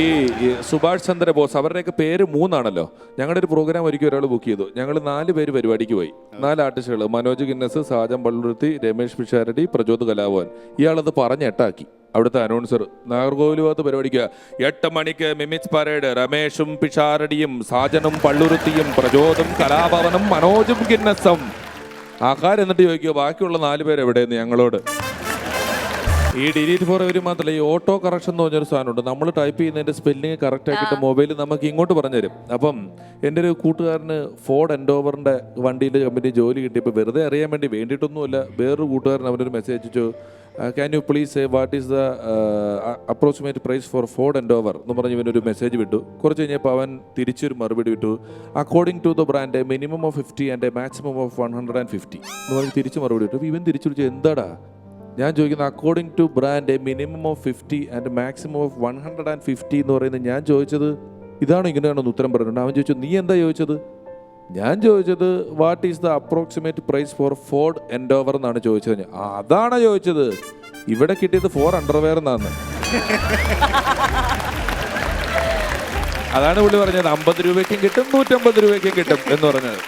ഈ സുഭാഷ് ചന്ദ്രബോസ് അവരുടെയൊക്കെ പേര് 3 ആണല്ലോ. ഞങ്ങളുടെ ഒരു പ്രോഗ്രാം ഒരിക്കൽ ഒരാൾ ബുക്ക് ചെയ്തു. ഞങ്ങൾ 4 പേര് പരിപാടിക്ക് പോയി. 4 ആർട്ടിസ്റ്റുകൾ: മനോജ് ഗിന്നസ്, സാജൻ പള്ളുരുത്തി, രമേഷ് പിഷാരടി, പ്രചോദ് കലാഭവൻ. ഇയാളത് പറഞ്ഞ് എട്ടാക്കി. അവിടുത്തെ അനൗൺസർ നാഗർകോവിൽ ഭാഗത്ത് പരിപാടിക്കുക. 8 മണിക്ക് മിമിക്സ് പരേഡ്, രമേഷും പിഷാരടിയും സാജനും പള്ളുരുത്തിയും പ്രചോദും കലാഭവനും മനോജും ഗിന്നസും. ആൾക്കാർ എന്നിട്ട് ചോദിക്കുക ബാക്കിയുള്ള 4 പേര് എവിടെയെന്ന് ഞങ്ങളോട്. ഈ ഡിലീറ്റ് ഫോർ എവരി മാത്രമല്ല, ഈ ഓട്ടോ കറക്ഷൻ എന്ന് പറഞ്ഞൊരു സാധനമുണ്ട്. നമ്മൾ ടൈപ്പ് ചെയ്യുന്നതിൻ്റെ സ്പെല്ലിങ് കറക്റ്റ് ആക്കിയിട്ട് മൊബൈൽ നമുക്ക് ഇങ്ങോട്ട് പറഞ്ഞു തരും. അപ്പം എൻ്റെ ഒരു കൂട്ടുകാരന് ഫോർഡ് എൻഡോവറിൻ്റെ വണ്ടിയിൽ കമ്പനി ജോലി കിട്ടിയപ്പോൾ വെറുതെ അറിയാൻ വേണ്ടിയിട്ടൊന്നുമില്ല, വേറൊരു കൂട്ടുകാരൻ അവനൊരു മെസ്സേജ് അയച്ചു, can you please say what is the approximate price for Ford Endeavour എന്ന് പറഞ്ഞ് ഇവനൊരു മെസ്സേജ് വിട്ടു. കുറച്ച് കഴിഞ്ഞപ്പോൾ അവൻ തിരിച്ചൊരു മറുപടി വിട്ടു, according to the brand minimum of 50 and maximum of 150 എന്ന് പറഞ്ഞ് തിരിച്ച് മറുപടി വിട്ടു. ഇവൻ തിരിച്ചു വിളിച്ചു, എന്താടാ ഞാൻ ചോദിക്കുന്നത്? According to brand minimum of 50 and maximum of 150 എന്ന് പറയുന്നത് ഞാൻ ചോദിച്ചത് ഇതാണോ ഇങ്ങനെയാണോ ഉത്തരം പറഞ്ഞിട്ടുണ്ട്. അവൻ ചോദിച്ചു, നീ എന്താ ചോദിച്ചത്? ഞാൻ ചോദിച്ചത് what is the approximate price for Ford Endeavour എന്നാണ് ചോദിച്ചത്. അതാണോ ചോദിച്ചത്? ഇവിടെ കിട്ടിയത് 4 അണ്ടർവെയർ എന്നാണ്. അതാണ് പുള്ളി പറഞ്ഞത്, 50 രൂപയ്ക്കും കിട്ടും 150 രൂപയ്ക്കും കിട്ടും എന്ന് പറഞ്ഞത്.